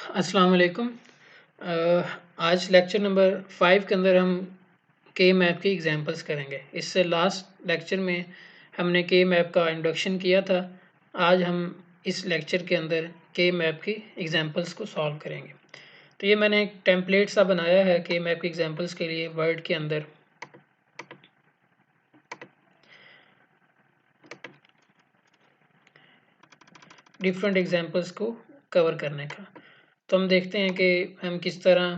अस्सलाम वालेकुम। आज लेक्चर नंबर 5 के अंदर हम के मैप की एग्जांपल्स करेंगे। इससे लास्ट लेक्चर में हमने के मैप का इंट्रोडक्शन किया था। आज हम इस लेक्चर के अंदर के मैप की एग्जांपल्स को सॉल्व करेंगे। तो ये मैंने एक टेम्पलेट सा बनाया है के मैप की एग्जांपल्स के लिए वर्ड के अंदर। डिफरेंट एग्जांपल्स को कवर करने का। तो हम देखते हैं कि हम किस तरह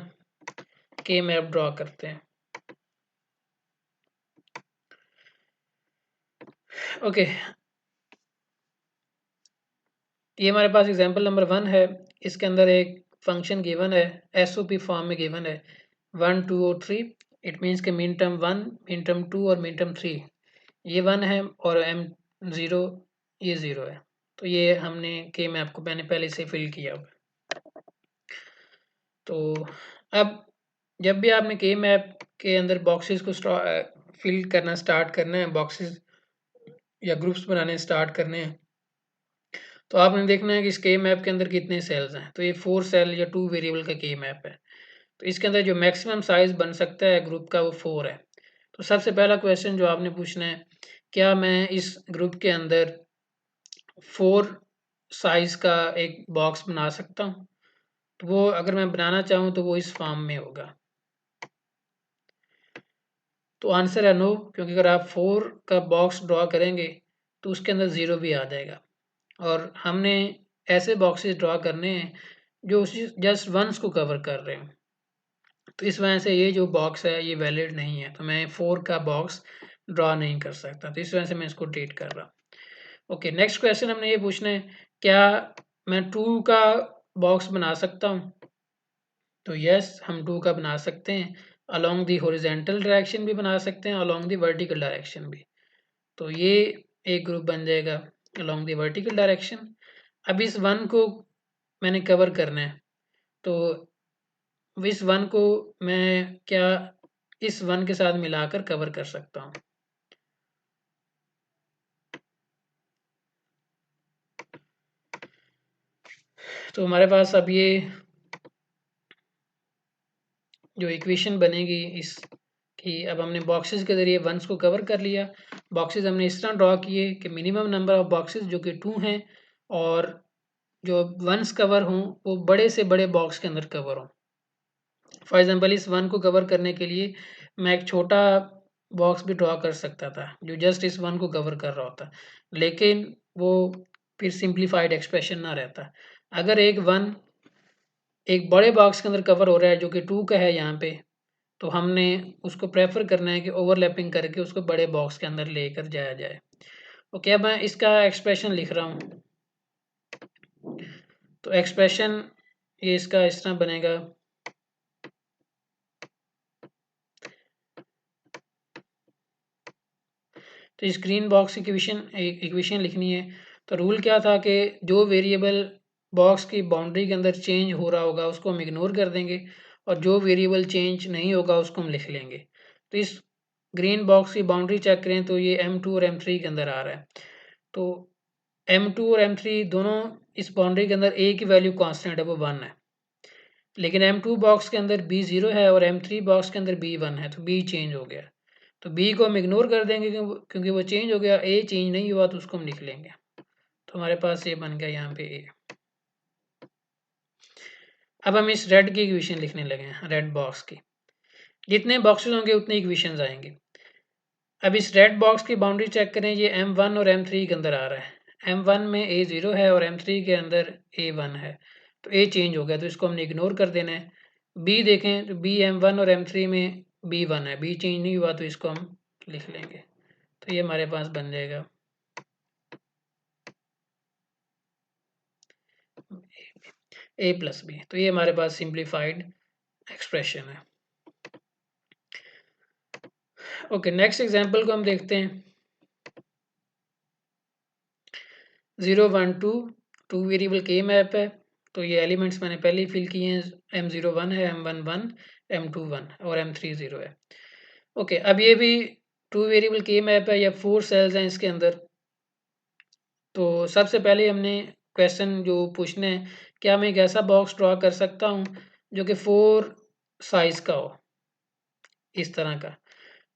के मैप ड्रॉ करते हैं। ओके, ये हमारे पास एग्जांपल नंबर 1 है। इसके अंदर एक फंक्शन गिवन है, एसओपी फॉर्म में गिवन है 1 2 और 3। इट मीन्स के मिन टर्म 1, मिन टर्म 2 और मिन टर्म 3 ये 1 है और m0 ये 0 है। तो ये हमने के मैप को मैंने पहले से फिल किया हुआ है। तो अब जब भी आपने के मैप के अंदर बॉक्सेस को फिल करना स्टार्ट करना है, बॉक्सेस या ग्रुप्स बनाने स्टार्ट करने हैं, तो आपने देखना है कि इस के मैप के अंदर कितने सेल्स हैं। तो ये 4 सेल या 2 वेरिएबल का के मैप है। तो इसके अंदर जो मैक्सिमम साइज बन सकता है ग्रुप का वो 4 है। तो सबसे पहला क्वेश्चन जो आपने पूछना है, क्या मैं इस ग्रुप के अंदर 4 साइज का एक बॉक्स बना सकता हूँ? तो वो अगर मैं बनाना चाहूँ तो वो इस फॉर्म में होगा। तो आंसर है नो, क्योंकि अगर आप 4 का बॉक्स ड्रॉ करेंगे तो उसके अंदर 0 भी आ जाएगा। और हमने ऐसे बॉक्सेस ड्रॉ करने हैं जो जस्ट वंस को कवर कर रहे हैं। तो इस वजह से ये जो बॉक्स है ये वैलिड नहीं है। तो मैं 4 का बॉक्स ड्रॉ नहीं कर सकता। तो इस वजह से मैं इसको डिलीट कर रहा हूँ। ओके, नेक्स्ट क्वेश्चन हमने ये पूछना है, क्या मैं 2 का बॉक्स बना सकता हूँ? तो यस, हम 2 का बना सकते हैं। अलोंग दी हॉरिजेंटल डायरेक्शन भी बना सकते हैं, अलोंग दी वर्टिकल डायरेक्शन भी। तो ये एक ग्रुप बन जाएगा अलोंग दी वर्टिकल डायरेक्शन। अब इस 1 को मैंने कवर करना है, तो इस 1 को मैं क्या इस 1 के साथ मिलाकर कवर कर सकता हूँ। तो हमारे पास अब ये जो इक्वेशन बनेगी इस कि अब हमने बॉक्सेस के ज़रिए वंस को कवर कर लिया। बॉक्सेस हमने इस तरह ड्रॉ किए कि मिनिमम नंबर ऑफ बॉक्सेस जो कि 2 हैं और जो वंस कवर हों वो बड़े से बड़े बॉक्स के अंदर कवर हों। फॉर एग्जांपल इस 1 को कवर करने के लिए मैं एक छोटा बॉक्स भी ड्रॉ कर सकता था जो जस्ट इस 1 को कवर कर रहा होता, लेकिन वो फिर सिंप्लीफाइड एक्सप्रेशन ना रहता। अगर एक 1 एक बड़े बॉक्स के अंदर कवर हो रहा है जो कि 2 का है यहाँ पे, तो हमने उसको प्रेफर करना है कि ओवरलैपिंग करके उसको बड़े बॉक्स के अंदर लेकर जाया जाए। ओके, अब मैं इसका एक्सप्रेशन लिख रहा हूँ। तो एक्सप्रेशन ये इसका इस तरह बनेगा। तो इस ग्रीन बॉक्स इक्वेशन लिखनी है। तो रूल क्या था कि जो वेरिएबल बॉक्स की बाउंड्री के अंदर चेंज हो रहा होगा उसको हम इग्नोर कर देंगे और जो वेरिएबल चेंज नहीं होगा उसको हम लिख लेंगे। तो इस ग्रीन बॉक्स की बाउंड्री चेक करें तो ये M2 और M3 के अंदर आ रहा है। तो M2 और M3 दोनों इस बाउंड्री के अंदर A की वैल्यू कांस्टेंट है, वो 1 है। लेकिन M2 बॉक्स के अंदर B 0 है और M3 बॉक्स के अंदर B 1 है, तो B चेंज हो गया। तो बी को हम इग्नोर कर देंगे क्योंकि वो चेंज हो गया। ए चेंज नहीं हुआ तो उसको हम लिख लेंगे। तो हमारे पास ये बन गया यहाँ पे ए। अब हम इस रेड की इक्वेशन लिखने लगे हैं, रेड बॉक्स की। जितने बॉक्सेस होंगे उतने इक्वेशंस आएंगे। अब इस रेड बॉक्स की बाउंड्री चेक करें, ये M1 और M3 के अंदर आ रहा है। M1 में A 0 है और M3 के अंदर A 1 है। तो A चेंज हो गया तो इसको हमने इग्नोर कर देना है। B देखें तो B M1 और M3 में B 1 है, B चेंज नहीं हुआ तो इसको हम लिख लेंगे। तो ये हमारे पास बन जाएगा A प्लस बी। तो ये हमारे पास सिंप्लीफाइड एक्सप्रेशन है। ओके, नेक्स्ट एग्जांपल को हम देखते हैं। 0 1 2 2 वेरिएबल के मैप है। तो ये एलिमेंट्स मैंने पहले ही फिल किए हैं। M0 1 है, M1 1, M2 1 और M3 0 है। ओके, अब ये भी 2 वेरिएबल के मैप है या 4 सेल्स हैं इसके अंदर। तो सबसे पहले हमने क्वेश्चन जो पूछने हैं, क्या मैं एक ऐसा बॉक्स ड्रॉ कर सकता हूँ जो कि 4 साइज का हो, इस तरह का।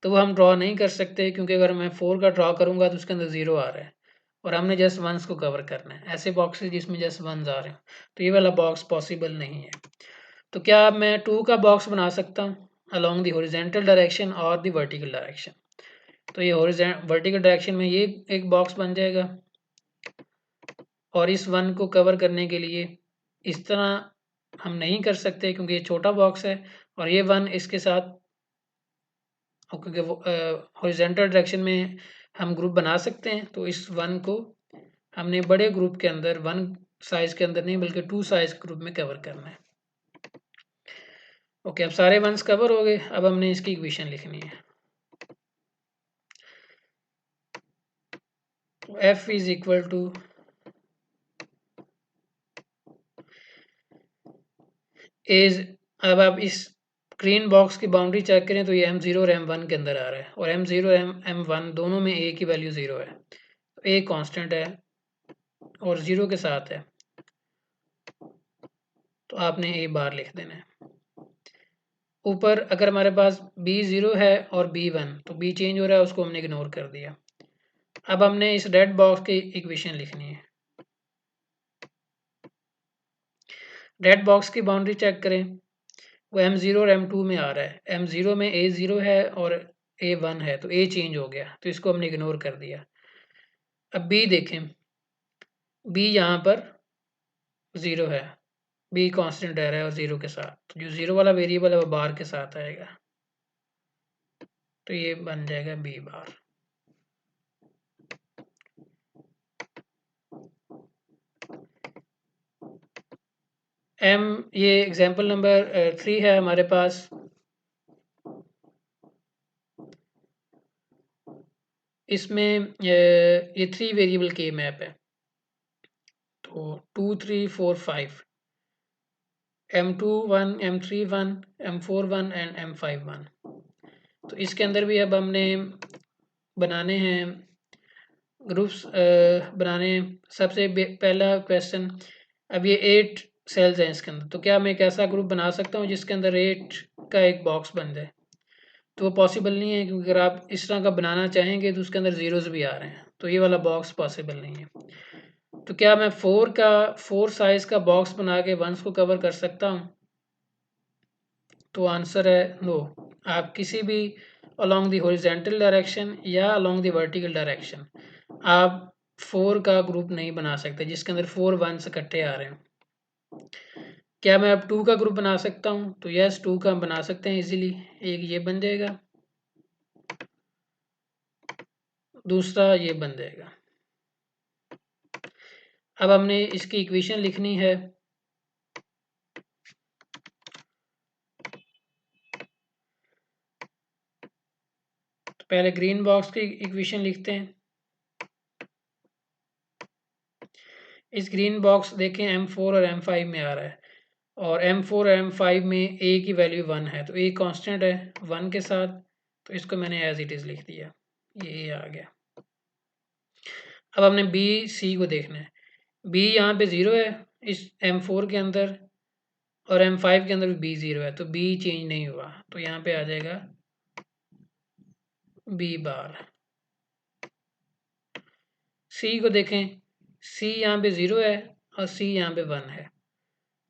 तो वो हम ड्रॉ नहीं कर सकते, क्योंकि अगर मैं 4 का ड्रॉ करूँगा तो उसके अंदर 0 आ रहा है और हमने जस्ट वंस को कवर करना है। ऐसे बॉक्सेस जिसमें जस्ट वंस आ रहे हैं, तो ये वाला बॉक्स पॉसिबल नहीं है। तो क्या मैं 2 का बॉक्स बना सकता हूँ अलोंग द हॉरिजॉन्टल डायरेक्शन और द वर्टिकल डायरेक्शन? तो ये वर्टिकल डायरेक्शन में ये एक बॉक्स बन जाएगा, और इस वन को कवर करने के लिए इस तरह हम नहीं कर सकते, क्योंकि ये छोटा बॉक्स है और ये वन इसके साथ, और क्योंकि वो हॉरिजॉन्टल डायरेक्शन में हम ग्रुप बना सकते हैं, तो इस वन को हमने बड़े ग्रुप के अंदर, वन साइज के अंदर नहीं बल्कि 2 साइज ग्रुप में कवर करना है। ओके, अब सारे वंस कवर हो गए। अब हमने इसकी इक्वेशन लिखनी है। तो F is equal to edge, अब आप इस ग्रीन बॉक्स की बाउंड्री चेक करें तो ये m0 और m1 के अंदर आ रहा है, और m0 और m1 दोनों में a की वैल्यू 0 है। तो a कांस्टेंट है और 0 के साथ है, तो आपने a बार लिख देना है। ऊपर अगर हमारे पास b 0 है और b 1, तो b चेंज हो रहा है, उसको हमने इग्नोर कर दिया। अब हमने इस रेड बॉक्स की इक्वेशन लिखनी है। रेड बॉक्स की बाउंड्री चेक करें, वो m0 और m2 में आ रहा है। m0 में a 0 है और a 1 है, तो a चेंज हो गया, तो इसको हमने इग्नोर कर दिया। अब b देखें, b यहाँ पर 0 है, b कांस्टेंट रह रहा है और 0 के साथ, तो जो 0 वाला वेरिएबल है वो बार के साथ आएगा, तो ये बन जाएगा b बार। m, ये एग्जांपल नंबर 3 है हमारे पास। इसमें ये 3 वेरिएबल के मैप है, तो 2 3 4 5, m2 1, m3 1, m4 1 and m5 1। तो इसके अंदर भी अब हमने बनाने हैं ग्रुप्स, बनाने। सबसे पहला क्वेश्चन, अब ये 8 सेल्स हैं इसके अंदर, तो क्या मैं एक ऐसा ग्रुप बना सकता हूँ जिसके अंदर 8 का एक बॉक्स बन जाए? तो वो पॉसिबल नहीं है, क्योंकि अगर आप इस तरह का बनाना चाहेंगे तो उसके अंदर जीरोस भी आ रहे हैं, तो ये वाला बॉक्स पॉसिबल नहीं है। तो क्या मैं 4 साइज का बॉक्स बना के वंस को कवर कर सकता हूँ? तो आंसर है नो। आप किसी भी अलोंग द हॉरिजॉन्टल डायरेक्शन या अलोंग द वर्टिकल डायरेक्शन आप 4 का ग्रुप नहीं बना सकते जिसके अंदर 4 वंस इकट्ठे आ रहे हैं। क्या मैं अब 2 का ग्रुप बना सकता हूँ? तो यस, 2 का हम बना सकते हैं इजीली। एक ये बन जाएगा, दूसरा ये बन जाएगा। अब हमने इसकी इक्वेशन लिखनी है। तो पहले ग्रीन बॉक्स की इक्वेशन लिखते हैं। इस ग्रीन बॉक्स देखें m4 और m5 में आ रहा है, और m4 और m5 में a की वैल्यू 1 है, तो a कांस्टेंट है 1 के साथ, तो इसको मैंने एज इट इज़ लिख दिया, ये a आ गया। अब हमने b c को देखना है। b यहाँ पे 0 है इस m4 के अंदर, और m5 के अंदर भी b 0 है, तो b चेंज नहीं हुआ, तो यहाँ पे आ जाएगा b बार। c को देखें, c यहाँ पे 0 है और c यहाँ पे 1 है,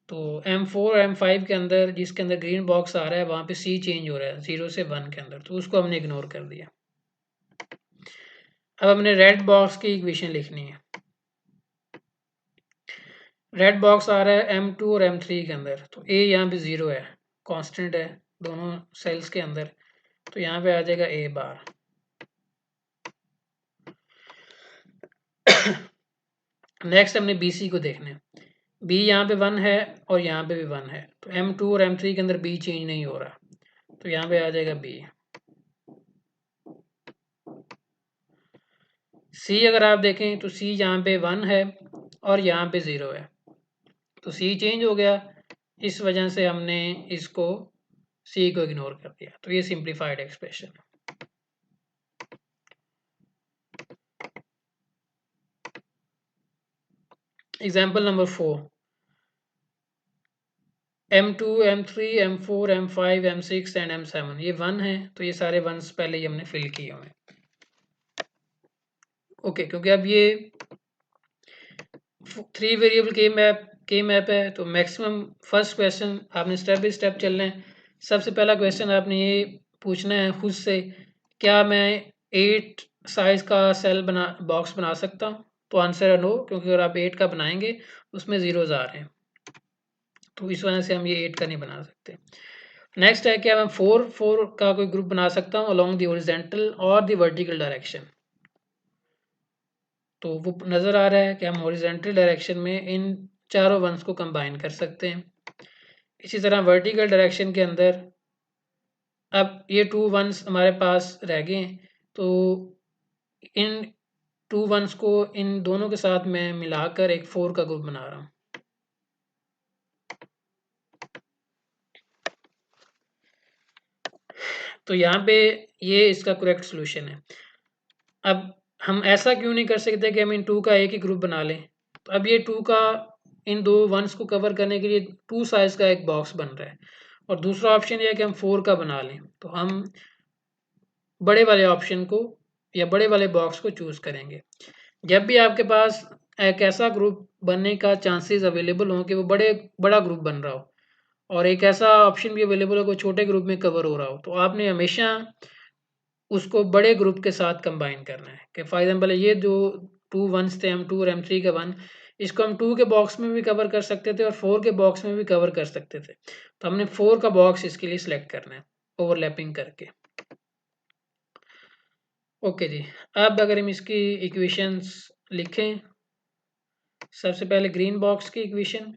तो m4 और m5 के अंदर जिसके अंदर ग्रीन बॉक्स आ रहा है वहाँ पे c चेंज हो रहा है 0 से 1 के अंदर, तो उसको हमने इग्नोर कर दिया। अब हमने रेड बॉक्स की इक्वेशन लिखनी है। रेड बॉक्स आ रहा है m2 और m3 के अंदर, तो a यहाँ पे 0 है, कांस्टेंट है दोनों सेल्स के अंदर, तो यहाँ पे आ जाएगा a बार। नेक्स्ट हमने bc को देखना है। b यहाँ पे 1 है और यहाँ पे भी 1 है, तो m2 और m3 के अंदर b चेंज नहीं हो रहा, तो यहाँ पे आ जाएगा b। c अगर आप देखें तो c यहाँ पे 1 है और यहाँ पे 0 है, तो c चेंज हो गया, इस वजह से हमने इसको c को इग्नोर कर दिया, तो ये simplified expression. Example number 4, M2, M3, M4, M5, M6 and M7 ये 1 है, तो ये सारे वंस पहले ही हमने फिल किए हुए हैं। ओके, क्योंकि अब ये 3 वेरिएबल के मैप है, तो मैक्सिमम फर्स्ट क्वेश्चन आपने स्टेप बाई स्टेप चलना है। सबसे पहला क्वेश्चन आपने ये पूछना है खुद से, क्या मैं 8 साइज का सेल बॉक्स बना सकता हूँ? तो आंसर है नो, क्योंकि अगर आप 8 का बनाएंगे उसमें जीरोज आ रहे हैं, तो इस वजह से हम ये 8 का नहीं बना सकते। नेक्स्ट है, क्या मैं 4 का कोई ग्रुप बना सकता हूँ अलोंग द हॉरिजॉन्टल और द वर्टिकल डायरेक्शन? तो वो नज़र आ रहा है कि हम हॉरिजॉन्टल डायरेक्शन में इन चारों वंस को कंबाइन कर सकते हैं। इसी तरह वर्टिकल डायरेक्शन के अंदर अब ये 2 वंस हमारे पास रह गए हैं, तो इन 2 वंस को इन दोनों के साथ मैं मिलाकर एक 4 का ग्रुप बना रहा हूँ। तो यहाँ पे ये इसका करेक्ट सोल्यूशन है। अब हम ऐसा क्यों नहीं कर सकते कि हम इन 2 का एक ही ग्रुप बना लें? तो अब ये 2 का इन 2 वंस को कवर करने के लिए 2 साइज का एक बॉक्स बन रहा है, और दूसरा ऑप्शन ये है कि हम 4 का बना लें। तो हम बड़े वाले ऑप्शन को या बड़े वाले बॉक्स को चूज़ करेंगे। जब भी आपके पास एक ऐसा ग्रुप बनने का चांसेस अवेलेबल हों कि वो बड़ा ग्रुप बन रहा हो, और एक ऐसा ऑप्शन भी अवेलेबल हो कि छोटे ग्रुप में कवर हो रहा हो, तो आपने हमेशा उसको बड़े ग्रुप के साथ कंबाइन करना है। कि फॉर एग्जांपल ये जो 2 वंस थे, M2 और M3 का 1, इसको हम 2 के बॉक्स में भी कवर कर सकते थे और 4 के बॉक्स में भी कवर कर सकते थे। तो हमने 4 का बॉक्स इसके लिए सिलेक्ट करना है ओवरलैपिंग करके। ओके जी, अब अगर हम इसकी इक्वेशंस लिखें, सबसे पहले ग्रीन बॉक्स की इक्वेशन,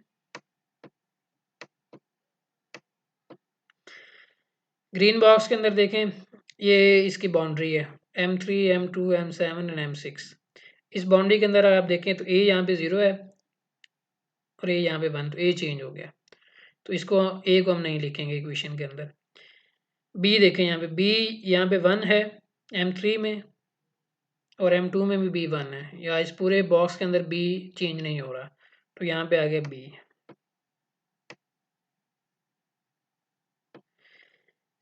ग्रीन बॉक्स के अंदर देखें, ये इसकी बाउंड्री है M3, M2, M7 and M6। इस बाउंड्री के अंदर आप देखें तो ए यहाँ पे 0 है और ए यहाँ पे 1, तो ए चेंज हो गया, तो इसको ए को हम नहीं लिखेंगे इक्वेशन के अंदर। बी देखें, यहाँ पे बी यहाँ पे 1 है M3 में, और M2 में भी बी 1 है, या इस पूरे बॉक्स के अंदर बी चेंज नहीं हो रहा, तो यहाँ पे आ गया बी।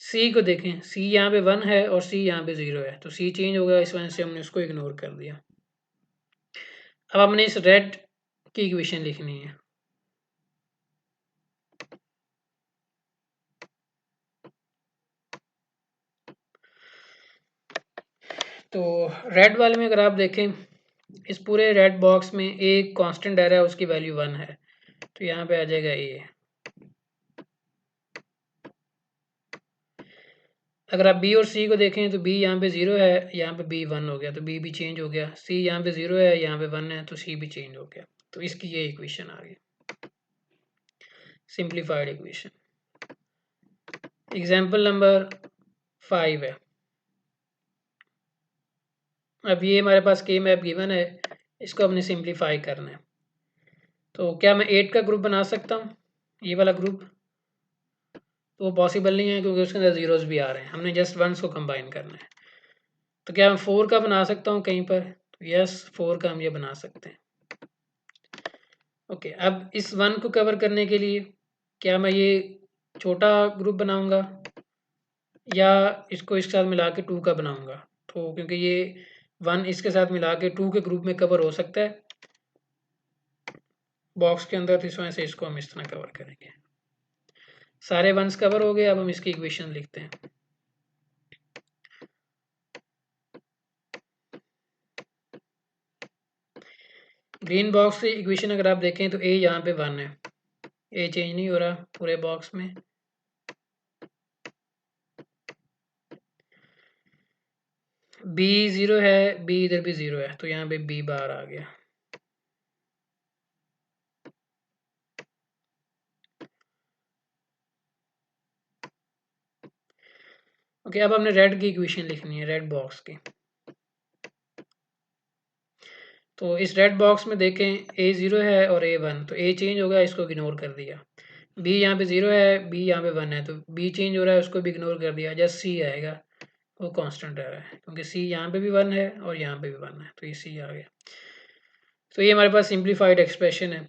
सी को देखें, सी यहाँ पे 1 है और सी यहाँ पे 0 है, तो सी चेंज हो गया, इस वजह से हमने उसको इग्नोर कर दिया। अब हमने इस रेड की इक्वेशन लिखनी है। तो रेड वाले में अगर आप देखें, इस पूरे रेड बॉक्स में एक कांस्टेंट रह रहा है, उसकी वैल्यू 1 है, तो यहाँ पे आ जाएगा ए। अगर आप बी और सी को देखें तो बी यहाँ पे 0 है, यहाँ पे बी 1 हो गया, तो बी भी चेंज हो गया। सी यहाँ पे 0 है, यहाँ पे 1 है, तो सी भी चेंज हो गया। तो इसकी ये इक्वेशन आ गई, सिंप्लीफाइड इक्वेशन। एग्जाम्पल नंबर 5 है। अब ये हमारे पास के मैप गिवन है, इसको हमने सिंप्लीफाई करना है। तो क्या मैं 8 का ग्रुप बना सकता हूँ, ये वाला ग्रुप? तो वो पॉसिबल नहीं है, क्योंकि उसके अंदर जीरोस भी आ रहे हैं, हमने जस्ट वंस को कंबाइन करना है। तो क्या मैं 4 का बना सकता हूँ कहीं पर? तो यस, 4 का हम ये बना सकते हैं। ओके, अब इस 1 को कवर करने के लिए क्या मैं ये छोटा ग्रुप बनाऊंगा, या इसको इसके साथ मिला के 2 का बनाऊंगा? तो क्योंकि ये 1 इसके साथ मिला के 2 के ग्रुप में कवर हो सकता है बॉक्स के अंदर, तो इस वजह से इसको हम इस तरह कवर करेंगे। सारे 1s कवर हो गए, अब हम इसकी इक्वेशन लिखते हैं। ग्रीन बॉक्स की इक्वेशन अगर आप देखें तो ए यहाँ पे 1 है, ए चेंज नहीं हो रहा पूरे बॉक्स में। बी 0 है, बी इधर भी 0 है, तो यहाँ पे बी बार आ गया। ओके, अब हमने रेड की इक्वेशन लिखनी है, रेड बॉक्स की। तो इस रेड बॉक्स में देखें, ए 0 है और ए 1, तो ए चेंज हो गया, इसको इग्नोर कर दिया। बी यहाँ पे 0 है, बी यहाँ पे 1 है, तो बी चेंज हो रहा है, उसको भी इग्नोर कर दिया। जस्ट सी आएगा, वो कांस्टेंट रह रहा है, क्योंकि सी यहाँ पे भी 1 है और यहाँ पे भी 1 है, तो ये सी आ गया। तो ये हमारे पास सिंप्लीफाइड एक्सप्रेशन है।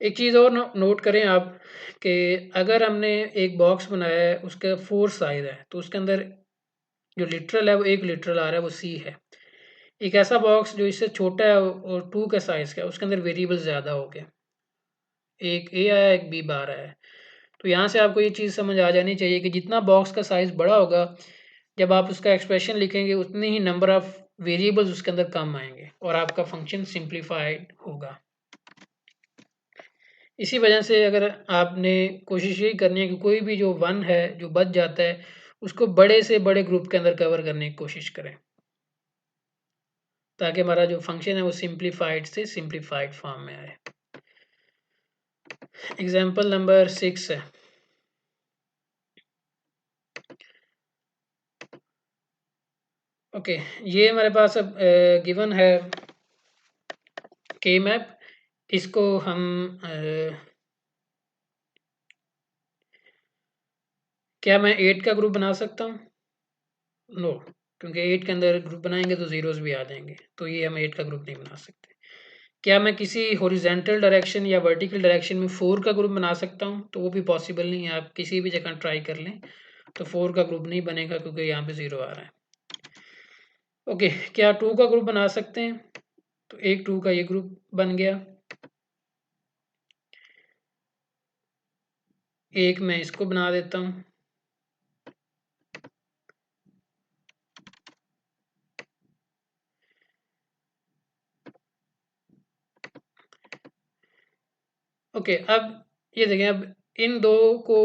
एक चीज़ और नोट करें आप कि अगर हमने एक बॉक्स बनाया है, उसका 4 साइज़ है, तो उसके अंदर जो लिटरल है वो 1 लिटरल आ रहा है, वो सी है। एक ऐसा बॉक्स जो इससे छोटा है और 2 का साइज़ का है, उसके अंदर वेरिएबल ज़्यादा हो गए, एक ए आया, एक बी बार आया। तो यहाँ से आपको ये चीज़ समझ आ जानी चाहिए कि जितना बॉक्स का साइज़ बड़ा होगा, जब आप उसका एक्सप्रेशन लिखेंगे उतनी ही नंबर ऑफ़ वेरिएबल्स उसके अंदर कम आएँगे और आपका फंक्शन सिंप्लीफाइड होगा। इसी वजह से अगर आपने कोशिश यही करनी है कि कोई भी जो 1 है, जो बच जाता है, उसको बड़े से बड़े ग्रुप के अंदर कवर करने की कोशिश करें। ताकि हमारा जो फंक्शन है वो सिंप्लीफाइड से सिंप्लीफाइड फॉर्म में आए। एग्जाम्पल नंबर 6 है। ओके, ये हमारे पास अब गिवन है के मैप। इसको हम क्या मैं 8 का ग्रुप बना सकता हूँ? नो, क्योंकि 8 के अंदर ग्रुप बनाएंगे तो ज़ीरोज़ भी आ जाएंगे, तो ये हम 8 का ग्रुप नहीं बना सकते। क्या मैं किसी हॉरिजॉन्टल डायरेक्शन या वर्टिकल डायरेक्शन में 4 का ग्रुप बना सकता हूँ? तो वो भी पॉसिबल नहीं है, आप किसी भी जगह ट्राई कर लें तो 4 का ग्रुप नहीं बनेगा, क्योंकि यहाँ पे 0 आ रहा है। ओके, क्या 2 का ग्रुप बना सकते हैं? तो एक 2 का ये ग्रुप बन गया, एक मैं इसको बना देता हूँ। ओके, अब ये देखें, अब इन दो को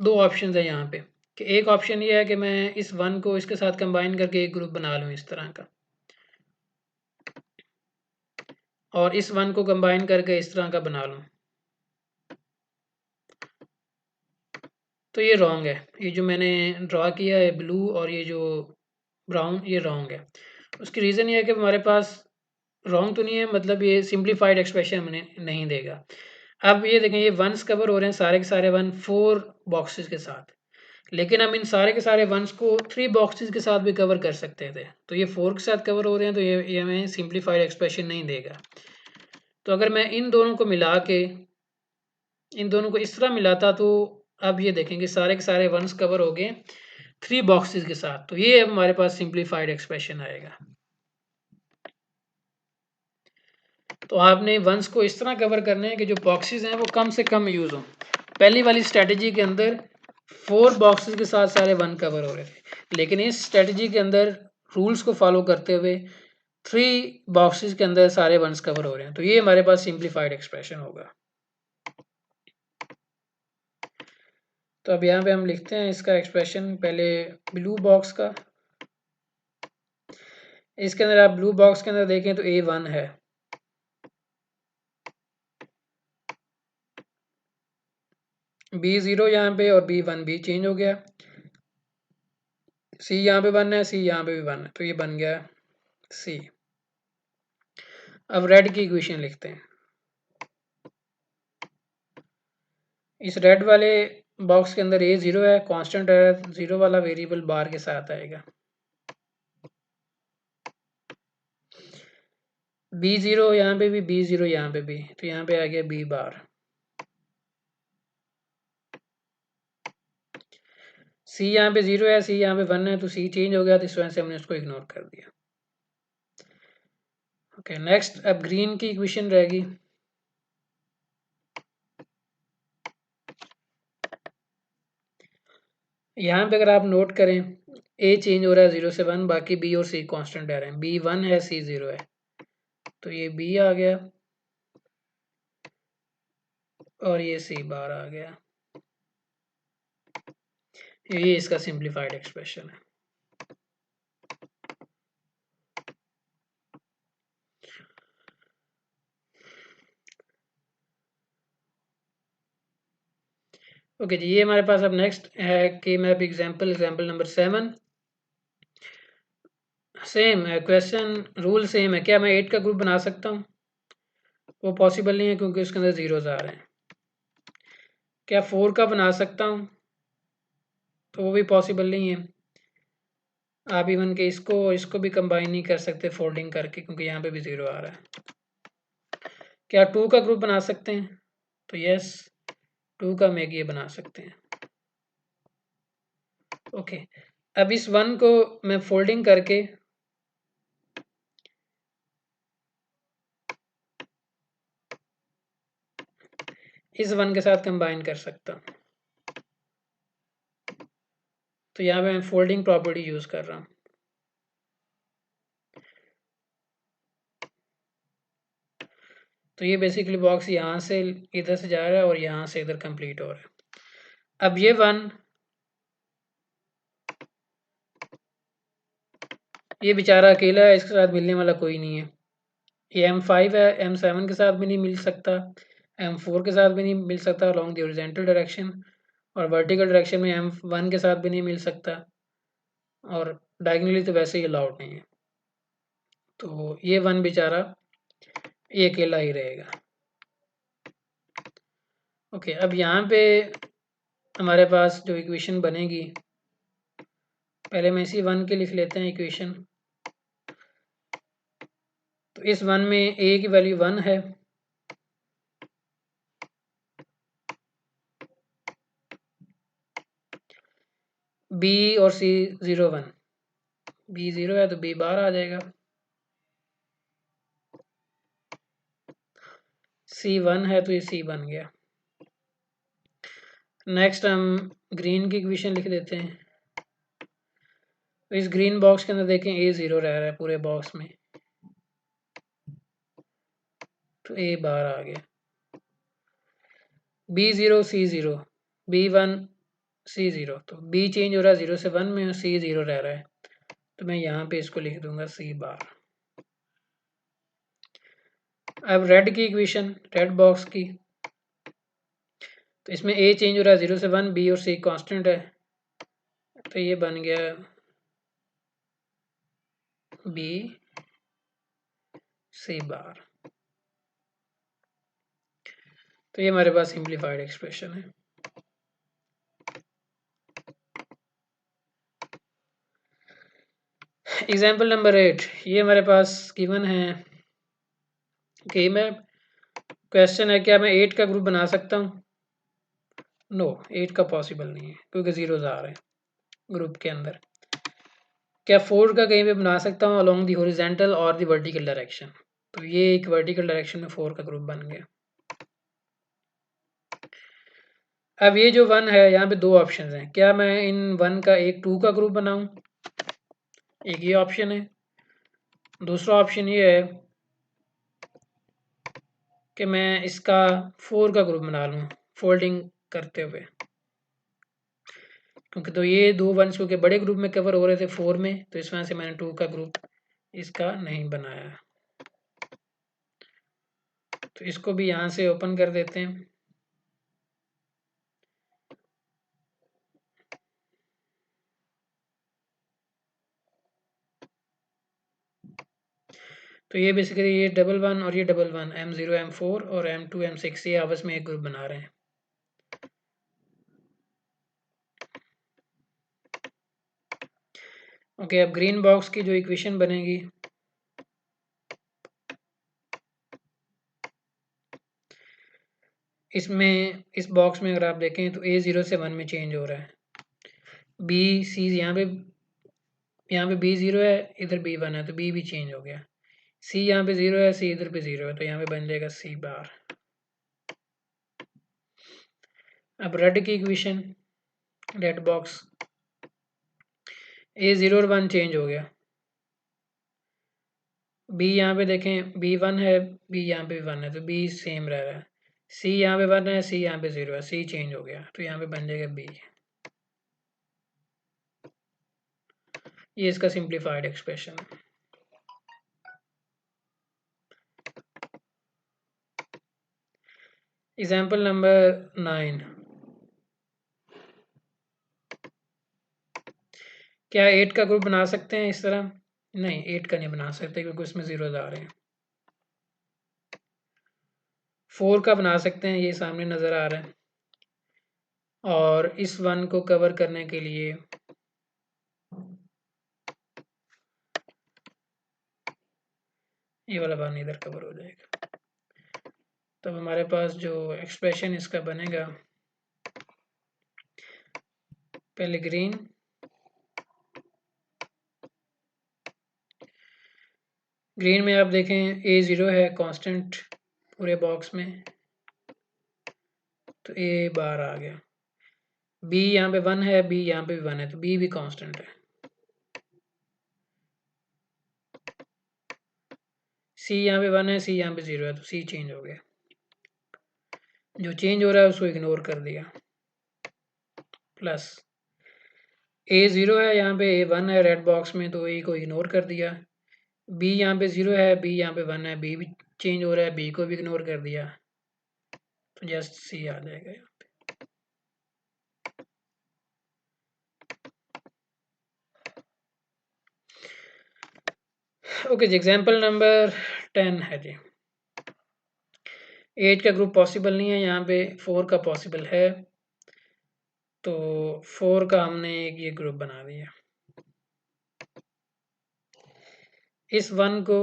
दो ऑप्शन है यहाँ पे कि एक ऑप्शन ये है कि मैं इस 1 को इसके साथ कंबाइन करके एक ग्रुप बना लूँ इस तरह का, और इस 1 को कंबाइन करके इस तरह का बना लूँ। तो ये रॉन्ग है, ये जो मैंने ड्रा किया है ब्लू और ये जो ब्राउन, ये रॉन्ग है। उसकी रीज़न ये है कि हमारे पास रॉन्ग तो नहीं है, मतलब ये सिंप्लीफाइड एक्सप्रेशन हमें नहीं देगा। अब ये देखें, ये वंस कवर हो रहे हैं सारे के सारे 1 4 बॉक्सेस के साथ, लेकिन हम इन सारे के सारे वंस को 3 बॉक्सेस के साथ भी कवर कर सकते थे। तो ये 4 के साथ कवर हो रहे हैं, तो ये हमें सिंप्लीफाइड एक्सप्रेशन नहीं देगा। तो अगर मैं इन दोनों को मिला के इन दोनों को इस तरह मिलाता, तो अब ये देखेंगे सारे के सारे वंस कवर हो गए 3 बॉक्सेस के साथ, तो ये अब हमारे पास सिंप्लीफाइड एक्सप्रेशन आएगा। तो आपने वंस को इस तरह कवर करने हैं कि जो बॉक्सेस हैं वो कम से कम यूज़ हों। पहली वाली स्ट्रेटजी के अंदर 4 बॉक्सेस के साथ सारे 1 कवर हो रहे थे, लेकिन इस स्ट्रेटजी के अंदर रूल्स को फॉलो करते हुए 3 बॉक्सेस के अंदर सारे वंस कवर हो रहे हैं, तो ये हमारे पास सिंप्लीफाइड एक्सप्रेशन होगा। तो अब यहाँ पे हम लिखते हैं इसका एक्सप्रेशन, पहले ब्लू बॉक्स का। इसके अंदर आप ब्लू बॉक्स के अंदर देखें तो A1 है, B0 यहाँ पे और B1 भी चेंज हो गया, C यहाँ पे 1 है, C यहाँ पे भी 1 है, तो ये बन गया C। अब रेड की इक्वेशन लिखते हैं। इस रेड वाले बॉक्स के अंदर A0 है, कांस्टेंट है, 0 वाला वेरिएबल बार के साथ आएगा। B0 यहाँ पे भी, B0 यहाँ पे भी, तो यहाँ पे आ गया B बार। C यहाँ पे 0 है, C यहाँ पे 1 है, तो C चेंज हो गया, तो इस वजह से हमने उसको इग्नोर कर दिया। ओके, नेक्स्ट अब ग्रीन की इक्वेशन रहेगी। यहाँ पे अगर आप नोट करें, A चेंज हो रहा है 0 से 1, बाकी B और C कांस्टेंट रह रहे हैं। B 1 है, C 0 है, तो ये B आ गया और ये C बार आ गया। ये इसका सिंप्लीफाइड एक्सप्रेशन है। ओके जी, ये हमारे पास अब नेक्स्ट है कि मैप एग्जाम्पल नंबर 7। सेम है क्वेश्चन, रूल सेम है। क्या मैं 8 का ग्रुप बना सकता हूँ? वो पॉसिबल नहीं है क्योंकि उसके अंदर जीरोज आ रहे हैं। क्या 4 का बना सकता हूँ? तो वो भी पॉसिबल नहीं है। आप इवन के इसको भी कंबाइन नहीं कर सकते फोल्डिंग करके, क्योंकि यहाँ पे भी 0 आ रहा है। क्या 2 का ग्रुप बना सकते हैं? तो यस, 2 का हम एक ये बना सकते हैं। ओके, अब इस 1 को मैं फोल्डिंग करके इस 1 के साथ कंबाइन कर सकता हूँ। तो यहाँ पे मैं फोल्डिंग प्रॉपर्टी यूज कर रहा हूँ। तो ये बेसिकली बॉक्स यहाँ से इधर से जा रहा है और यहाँ से इधर कंप्लीट हो रहा है। अब ये 1 ये बेचारा अकेला है, इसके साथ मिलने वाला कोई नहीं है। ये M5 है, M7 के साथ भी नहीं मिल सकता, M4 के साथ भी नहीं मिल सकता अलॉन्ग द हॉरिजॉन्टल डायरेक्शन, और वर्टिकल डायरेक्शन में M1 के साथ भी नहीं मिल सकता, और डायगनली तो वैसे ही अलाउड नहीं है। तो ये 1 बेचारा ये अकेला ही रहेगा। ओके, अब यहाँ पे हमारे पास जो इक्वेशन बनेगी, पहले मैं इसी 1 के लिख लेते हैं इक्वेशन। तो इस 1 में a की वैल्यू 1 है, b और c 0 1, b 0 है तो b बाहर आ जाएगा, c 1 है तो ये c बन गया। नेक्स्ट हम ग्रीन की इक्वेशन लिख देते हैं। तो इस ग्रीन बॉक्स के अंदर देखें a 0 रह रहा है पूरे बॉक्स में, तो a बाहर आ गया। b 0 c 0, b 1 c 0, तो b चेंज हो रहा है 0 से 1 में और c 0 रह रहा है, तो मैं यहाँ पे इसको लिख दूंगा c बार। अब रेड की इक्वेशन, रेड बॉक्स की, तो इसमें a चेंज हो रहा है 0 से 1, b और c कांस्टेंट है, तो ये बन गया b c बार। तो ये हमारे पास सिंप्लीफाइड एक्सप्रेशन है। एग्जाम्पल नंबर 8, ये हमारे पास गिवन है कि मैं क्वेश्चन है क्या मैं 8 का ग्रुप बना सकता हूँ? नो, 8 का पॉसिबल नहीं है क्योंकि जीरोज आ रहे हैं ग्रुप के अंदर। क्या 4 का कहीं पे बना सकता हूँ अलोंग दी हॉरिजेंटल और दी वर्टिकल डायरेक्शन? तो ये एक वर्टिकल डायरेक्शन में 4 का ग्रुप बन गया। अब ये जो 1 है यहाँ पे दो ऑप्शन हैं, क्या मैं इन 1 का एक 2 का ग्रुप बनाऊं? एक ये ऑप्शन है। दूसरा ऑप्शन ये है कि मैं इसका 4 का ग्रुप बना लूँ फोल्डिंग करते हुए, क्योंकि तो ये दो 1s क्योंकि बड़े ग्रुप में कवर हो रहे थे 4 में, तो इस वजह से मैंने 2 का ग्रुप इसका नहीं बनाया। तो इसको भी यहाँ से ओपन कर देते हैं। तो ये बेसिकली ये डबल 1 और ये डबल 1 M0 M4 और M2 M6 ये आपस में एक ग्रुप बना रहे हैं। ओके, अब ग्रीन बॉक्स की जो इक्वेशन बनेगी, इसमें इस बॉक्स में अगर आप देखें तो a 0 से 1 में चेंज हो रहा है, b c यहाँ पे b 0 है, इधर b 1 है तो b भी चेंज हो गया, c यहाँ पे 0 है, c इधर पे 0 है, तो यहाँ पे बन जाएगा c बार। अब रेड की इक्वेशन, रेड बॉक्स, a 0 और 1 चेंज हो गया, b यहाँ पे देखें b 1 है, b यहाँ पे 1 है तो b सेम रह रहा है, c यहाँ पे 1 है, c यहाँ पे 0 है, c चेंज हो गया, तो यहाँ पे बन जाएगा b। ये इसका सिंप्लीफाइड एक्सप्रेशन है। एग्जाम्पल नंबर 9, क्या 8 का ग्रुप बना सकते हैं इस तरह? नहीं, 8 का नहीं बना सकते क्योंकि उसमें जीरोज आ रहे हैं। 4 का बना सकते हैं, ये सामने नज़र आ रहा है, और इस 1 को कवर करने के लिए ये वाला वन इधर कवर हो जाएगा। तब हमारे पास जो एक्सप्रेशन इसका बनेगा, पहले ग्रीन, ग्रीन में आप देखें ए ज़ीरो है कांस्टेंट पूरे बॉक्स में, तो ए बार आ गया। बी यहाँ पे वन है, बी यहाँ पे भी वन है, तो बी भी कांस्टेंट है। सी यहाँ पे वन है, सी यहाँ पे ज़ीरो है, तो सी चेंज हो गया। जो चेंज हो रहा है उसको इग्नोर कर दिया। प्लस ए ज़ीरो है, यहाँ पे ए वन है रेड बॉक्स में, तो ए को इग्नोर कर दिया। बी यहाँ पे ज़ीरो है, बी यहाँ पे वन है, बी भी चेंज हो रहा है, बी को भी इग्नोर कर दिया, तो जस्ट सी आ जाएगा यहाँ पे। ओके जी, एग्जाम्पल नंबर 10 है जी। 8 का ग्रुप पॉसिबल नहीं है, यहाँ पे 4 का पॉसिबल है, तो 4 का हमने एक ये ग्रुप बना दिया। इस 1 को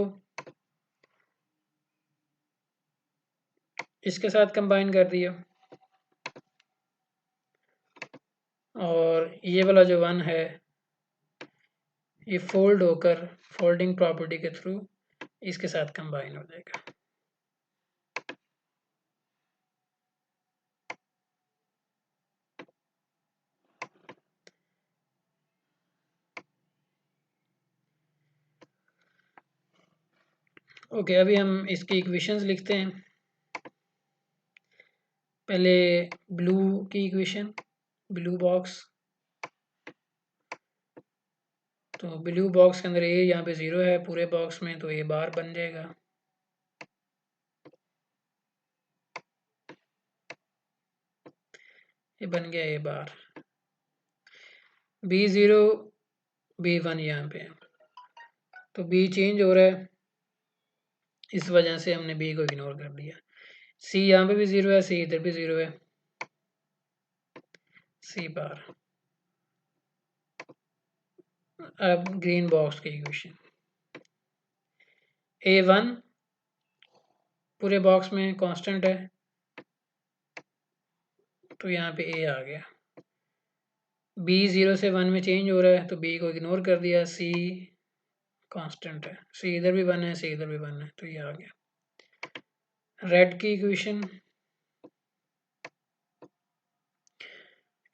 इसके साथ कंबाइन कर दिया, और ये वाला जो 1 है ये फोल्ड होकर फोल्डिंग प्रॉपर्टी के थ्रू इसके साथ कंबाइन हो जाएगा। ओके, अभी हम इसकी इक्वेशंस लिखते हैं। पहले ब्लू की इक्वेशन, ब्लू बॉक्स, तो ब्लू बॉक्स के अंदर ए यहाँ पे ज़ीरो है पूरे बॉक्स में, तो ए बार बन जाएगा। ये बन गया ए bar. Be zero, B one यहाँ पे है, तो बी चेंज हो रहा है, इस वजह से हमने बी को इग्नोर कर दिया। सी यहाँ पे भी ज़ीरो है, सी इधर भी ज़ीरो है, सी बार। अब ग्रीन बॉक्स की इक्वेशन, ए वन पूरे बॉक्स में कांस्टेंट है, तो यहाँ पे ए आ गया। बी ज़ीरो से वन में चेंज हो रहा है, तो बी को इग्नोर कर दिया। सी कांस्टेंट है, सी इधर भी वन है, सी इधर भी वन है, तो ये आ गया। रेड की इक्वेशन,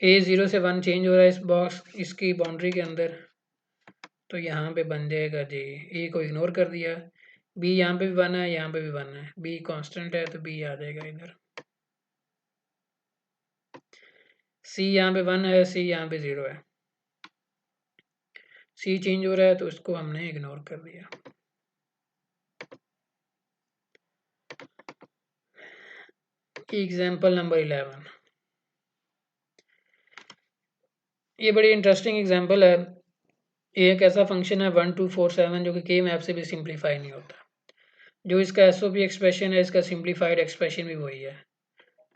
ए ज़ीरो से वन चेंज हो रहा है इस बॉक्स इसकी बाउंड्री के अंदर, तो यहाँ पे बन जाएगा जी, ए को इग्नोर कर दिया। बी यहाँ पे भी वन है, यहाँ पे भी वन है, बी कांस्टेंट है, तो बी आ जाएगा इधर। सी यहाँ पे वन है, सी यहाँ पे ज़ीरो है, सी चेंज हो रहा है, तो इसको हमने इग्नोर कर दिया। एग्जाम्पल नंबर 11, ये बड़ी इंटरेस्टिंग एग्जाम्पल है। ये एक ऐसा फंक्शन है 1247 जो कि के मैप से भी सिंप्लीफाई नहीं होता। जो इसका एसओपी एक्सप्रेशन है, इसका सिंप्लीफाइड एक्सप्रेशन भी वही है।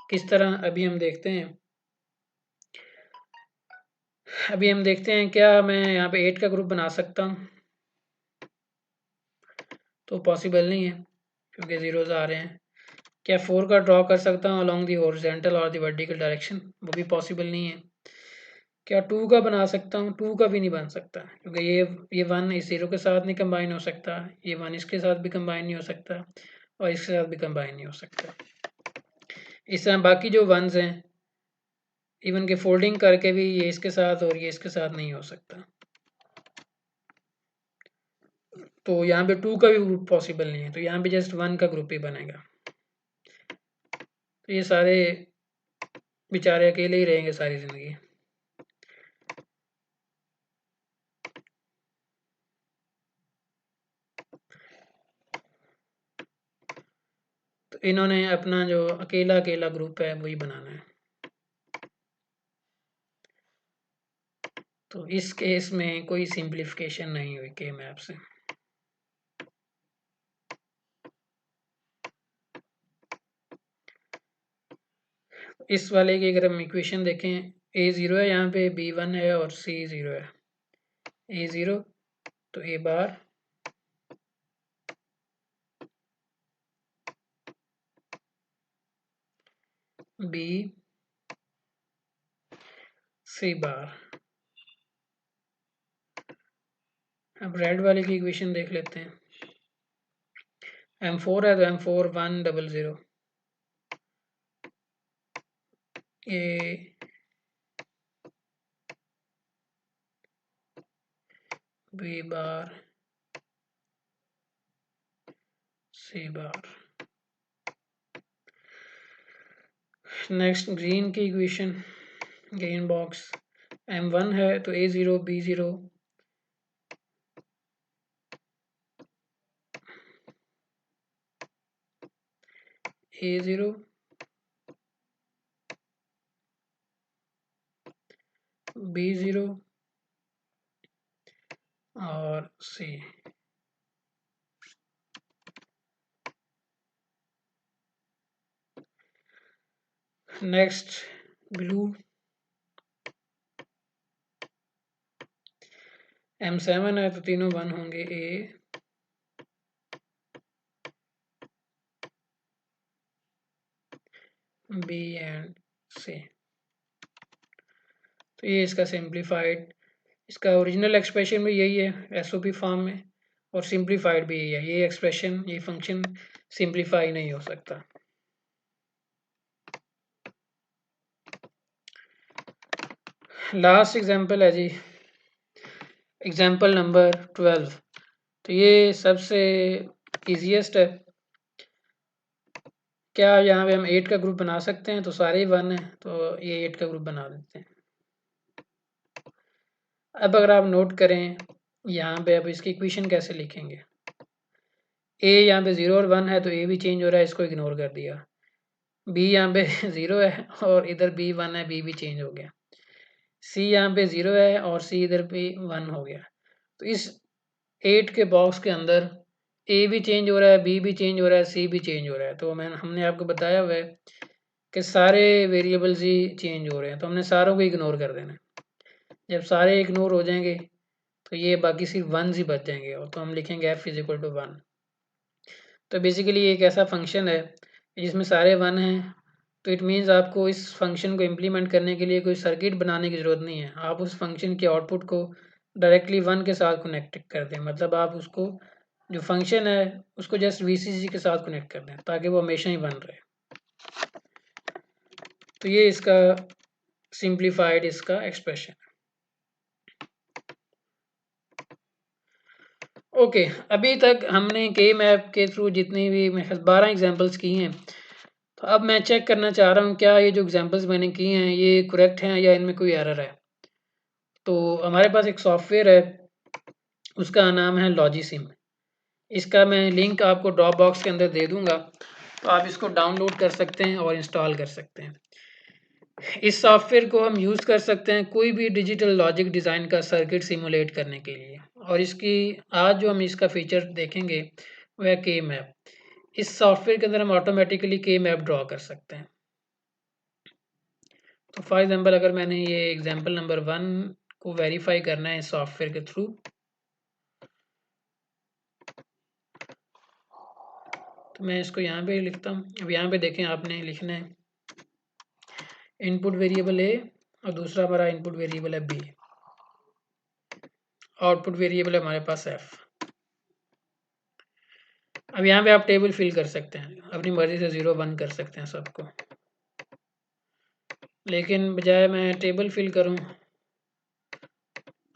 किस तरह, अभी हम देखते हैं। क्या मैं यहाँ पे 8 का ग्रुप बना सकता हूँ? तो पॉसिबल नहीं है क्योंकि ज़ीरोज़ आ रहे हैं। क्या 4 का ड्रॉ कर सकता हूँ अलॉन्ग दी हॉरिजॉन्टल और दी वर्टिकल डायरेक्शन? वो भी पॉसिबल नहीं है। क्या 2 का बना सकता हूँ? 2 का भी नहीं बन सकता क्योंकि ये 1 इस ज़ीरो के साथ नहीं कंबाइन हो सकता, ये 1 इसके साथ भी कंबाइन नहीं हो सकता, और इसके साथ भी कंबाइन नहीं हो सकता। इस तरह बाकी जो वंस हैं, इवन के फोल्डिंग करके भी ये इसके साथ और ये इसके साथ नहीं हो सकता। तो यहाँ पे 2 का भी ग्रुप पॉसिबल नहीं है, तो यहाँ पे जस्ट 1 का ग्रुप ही बनेगा। तो ये सारे बेचारे अकेले ही रहेंगे सारी ज़िंदगी। तो इन्होंने अपना जो अकेला अकेला ग्रुप है वही बनाना है। तो इस केस में कोई सिंप्लीफिकेशन नहीं हुई के मैप से। इस वाले की अगर हम इक्वेशन देखें, ए ज़ीरो है यहाँ पे, बी वन है और सी ज़ीरो है। ए ज़ीरो तो ए बार, बी सी बार। अब रेड वाले की इक्वेशन देख लेते हैं। M4 है तो M4 100 A B bar C bar. Next green की इक्वेशन, ग्रीन बॉक्स M1 है तो A0 B0 A0 B0 और C। नेक्स्ट ब्लू M7 है तो तीनों 1 होंगे, A B एंड C। तो ये इसका सिंप्लीफाइड, इसका ओरिजिनल एक्सप्रेशन भी यही है एसओपी फॉर्म में, और सिंप्लीफाइड भी यही है। ये एक्सप्रेशन, ये फंक्शन सिंप्लीफाई नहीं हो सकता। लास्ट एग्जांपल है जी, एग्जांपल नंबर 12। तो ये सबसे इजीएस्ट है। क्या यहाँ पे हम 8 का ग्रुप बना सकते हैं? तो सारे ही 1 है तो ये 8 का ग्रुप बना देते हैं। अब अगर आप नोट करें यहाँ पे, अब इसकी इक्वेशन कैसे लिखेंगे? ए यहाँ पे 0 और 1 है तो ए भी चेंज हो रहा है, इसको इग्नोर कर दिया। बी यहाँ पे 0 है और इधर बी 1 है, बी भी चेंज हो गया। सी यहाँ पे 0 है और सी इधर पे 1 हो गया। तो इस 8 के बॉक्स के अंदर ए भी चेंज हो रहा है, बी भी चेंज हो रहा है, सी भी चेंज हो रहा है। तो हमने आपको बताया हुआ है कि सारे वेरिएबल्स ही चेंज हो रहे हैं, तो हमने सारों को इग्नोर कर देना है। जब सारे इग्नोर हो जाएंगे तो ये बाकी सिर्फ 1 ही बच जाएंगे, और तो हम लिखेंगे एफ इज इक्वल टू 1। तो बेसिकली ये एक ऐसा फंक्शन है जिसमें सारे 1 हैं। तो इट मीन्स आपको इस फंक्शन को इम्प्लीमेंट करने के लिए कोई सर्किट बनाने की ज़रूरत नहीं है। आप उस फंक्शन के आउटपुट को डायरेक्टली 1 के साथ कनेक्ट कर दें, मतलब आप उसको जो फंक्शन है उसको जस्ट वीसीसी के साथ कनेक्ट कर दें ताकि वो हमेशा ही 1 रहे। तो ये इसका सिंप्लीफाइड इसका एक्सप्रेशन। ओके, अभी तक हमने के मैप के थ्रू जितनी भी 12 एग्जांपल्स की हैं। तो अब मैं चेक करना चाह रहा हूँ क्या ये जो एग्जांपल्स मैंने किए हैं ये करेक्ट हैं या इनमें कोई एरर है। तो हमारे पास एक सॉफ्टवेयर है, उसका नाम है लॉजिसिम। इसका मैं लिंक आपको ड्रॉप बॉक्स के अंदर दे दूंगा, तो आप इसको डाउनलोड कर सकते हैं और इंस्टॉल कर सकते हैं। इस सॉफ्टवेयर को हम यूज़ कर सकते हैं कोई भी डिजिटल लॉजिक डिज़ाइन का सर्किट सिमुलेट करने के लिए। और इसकी आज जो हम इसका फीचर देखेंगे वह है के मैप। इस सॉफ्टवेयर के अंदर हम ऑटोमेटिकली के मैप ड्रॉ कर सकते हैं। तो फॉर एग्जांपल अगर मैंने ये एग्जांपल नंबर 1 को वेरीफाई करना है इस सॉफ्टवेयर के थ्रू, तो मैं इसको यहाँ पे लिखता हूँ। अब यहाँ पे देखें, आपने लिखना है इनपुट वेरिएबल ए और दूसरा हमारा इनपुट वेरिएबल है बी, आउटपुट वेरिएबल है हमारे पास एफ। अब यहाँ पे आप टेबल फिल कर सकते हैं, अपनी मर्जी से 0 1 कर सकते हैं सबको, लेकिन बजाय मैं टेबल फिल करूँ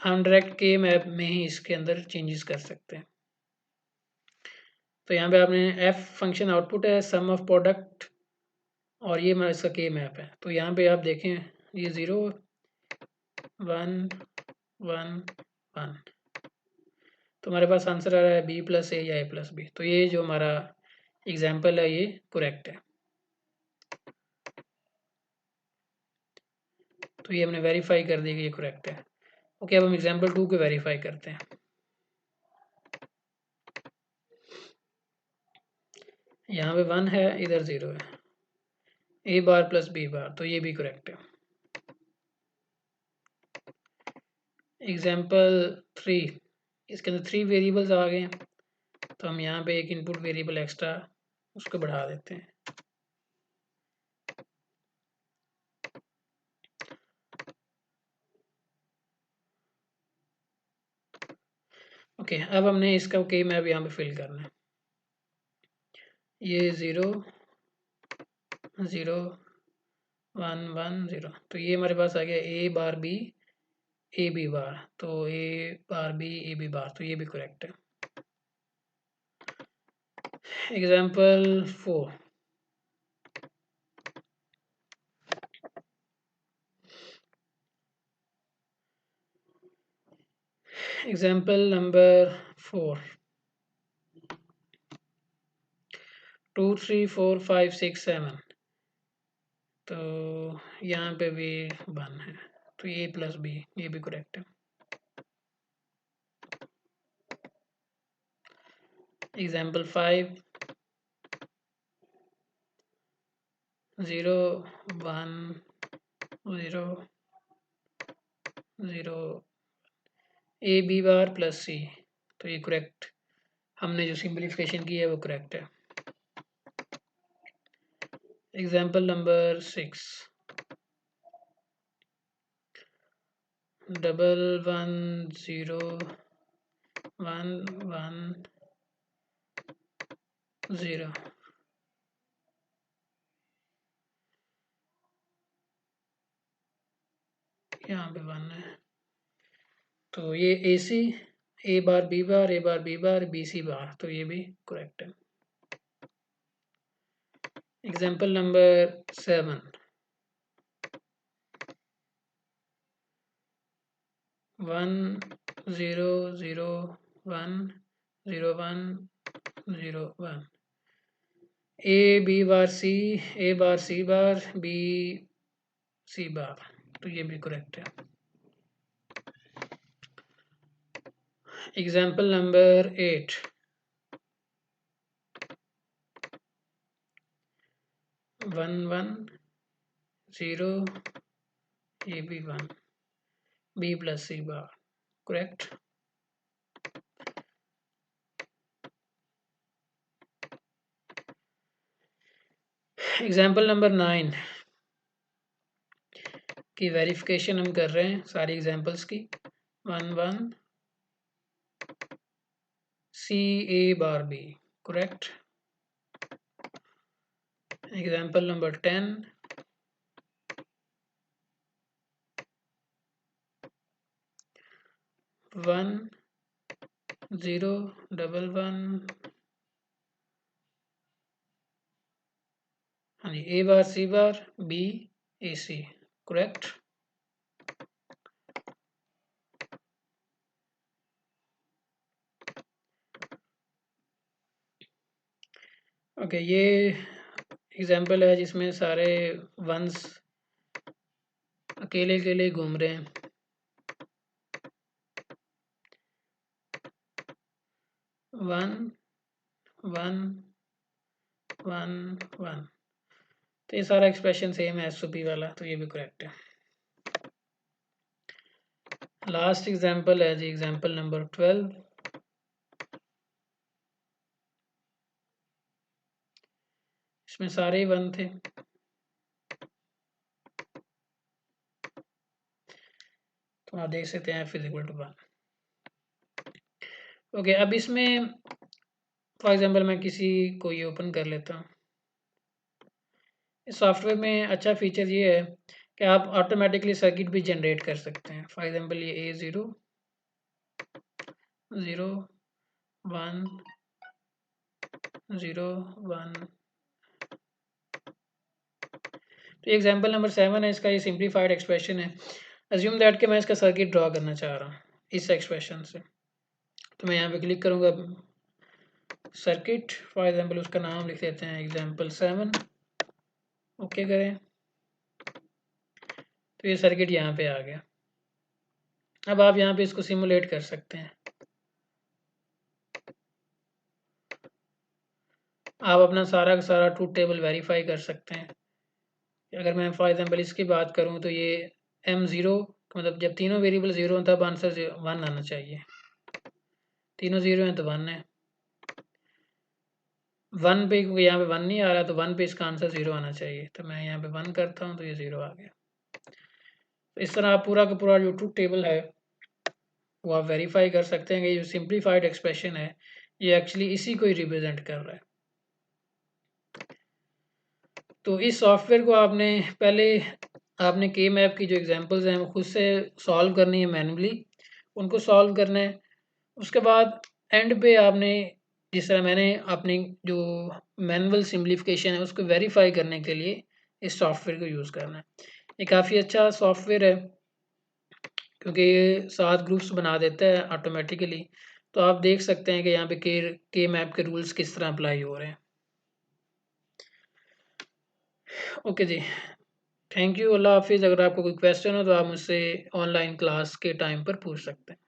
हम डायरेक्ट के मैप में ही इसके अंदर चेंजेस कर सकते हैं। तो यहाँ पे आपने एफ फंक्शन आउटपुट है सम ऑफ प्रोडक्ट, और ये हमारा इसका के मैप है। तो यहाँ पे आप देखें ये 0 1 1 1, तो हमारे पास आंसर आ रहा है बी प्लस ए या ए प्लस बी। तो ये जो हमारा एग्जाम्पल है ये करेक्ट है। तो ये हमने वेरीफाई कर दिया कि ये करेक्ट है। ओके, अब हम एग्जाम्पल 2 को वेरीफाई करते हैं। यहाँ पे 1 है, इधर 0 है, ए बार प्लस बी बार, तो ये भी करेक्ट है। एग्जाम्पल 3, इसके अंदर 3 वेरिएबल्स आ गए हैं, तो हम यहाँ पे एक इनपुट वेरिएबल एक्स्ट्रा उसको बढ़ा देते हैं। ओके, अब हमने इसका के मैप यहाँ पे फिल करना है। ये 0 0 1 1 0, तो ये हमारे पास आ गया ए बार बी ए बी बार, तो ए बार बी ए बी बार, तो ये भी करेक्ट है। एग्जाम्पल 4, एग्जाम्पल नंबर 4, 2 3 4 5 6 7, तो यहाँ पे भी 1 है, तो ए प्लस बी, ये भी करेक्ट है। Example 5, 0 1 0 0 A B bar plus C, तो ये करेक्ट, हमने जो सिंप्लीफिकेशन की है वो करेक्ट है। एग्जाम्पल नंबर 6, 1 1 0 1 1 0, यहाँ पे 1 है, तो ये A C A bar B bar A bar B bar B C bar, तो ये भी करेक्ट है। Example number 7, 1 0 0 1 0 1 0 1, A B bar C bar B C bar, तो ये भी करेक्ट है। Example number 8, 1 1 0 A B 1 B plus C bar, correct. Example number 9 की verification हम कर रहे हैं सारी एग्जाम्पल्स की। 1 1 सी A bar B, correct. Example number 10, 1 0 1 1, हाँ जी, ए बार सी बार बी ए सी, करेक्ट। ओके, ये एग्जाम्पल है जिसमें सारे वंस अकेले अकेले घूम रहे हैं। 1 1 1 1, तो ये सारा एक्सप्रेशन सेम है एस वाला, तो ये भी करेक्ट है। लास्ट एग्जाम्पल है जी एग्जाम्पल नंबर 12, इसमें सारे ही 1 थे, तो आप देख सकते हैं फिजिकल टू 1। ओके, अब इसमें फॉर एग्जांपल मैं किसी को ये ओपन कर लेता हूँ। इस सॉफ्टवेयर में अच्छा फीचर ये है कि आप ऑटोमेटिकली सर्किट भी जनरेट कर सकते हैं। फॉर एग्जांपल ये A0 0 1 0 1, तो एग्जांपल नंबर 7 है, इसका ये सिंप्लीफाइड एक्सप्रेशन है। अज्यूम दैट कि मैं इसका सर्किट ड्रॉ करना चाह रहा हूँ इस एक्सप्रेशन से, तो मैं यहाँ पे क्लिक करूँगा सर्किट, फॉर एग्जांपल उसका नाम लिख देते हैं एग्जांपल 7, ओके करें, तो ये सर्किट यहाँ पे आ गया। अब आप यहाँ पे इसको सिमुलेट कर सकते हैं। आप अपना सारा का सारा ट्रूथ टेबल वेरीफाई कर सकते हैं। अगर मैं फॉर एग्जांपल इसकी बात करूँ तो ये M0, मतलब जब तीनों वेरिएबल 0 तब आंसर 1 आना चाहिए। तीनों 0 हैं तो 1 है। 1 पे यहाँ पे 1 नहीं आ रहा, तो 1 पे इसका आंसर 0 आना चाहिए। तो मैं यहाँ पे 1 करता हूँ तो ये 0 आ गया। तो इस तरह आप पूरा का पूरा जो ट्रूथ टेबल है वो आप वेरीफाई कर सकते हैं कि ये जो सिंप्लीफाइड एक्सप्रेशन है ये एक्चुअली इसी को ही रिप्रेजेंट कर रहा है। तो इस सॉफ्टवेयर को आपने के मैप की जो एग्जांपल्स हैं वो खुद से सॉल्व करनी है मैन्युअली, उनको सॉल्व करना है। उसके बाद एंड पे आपने जिस तरह मैंने अपनी जो मैनुअल सिंप्लीफिकेशन है उसको वेरीफाई करने के लिए इस सॉफ्टवेयर को यूज़ करना है। ये काफ़ी अच्छा सॉफ्टवेयर है क्योंकि ये 7 ग्रुप्स बना देता है ऑटोमेटिकली। तो आप देख सकते हैं कि यहाँ पे के मैप के रूल्स किस तरह अप्लाई हो रहे हैं। ओके जी, थैंक यू, अल्लाह हाफिज़। अगर आपको कोई क्वेश्चन हो तो आप मुझसे ऑनलाइन क्लास के टाइम पर पूछ सकते हैं।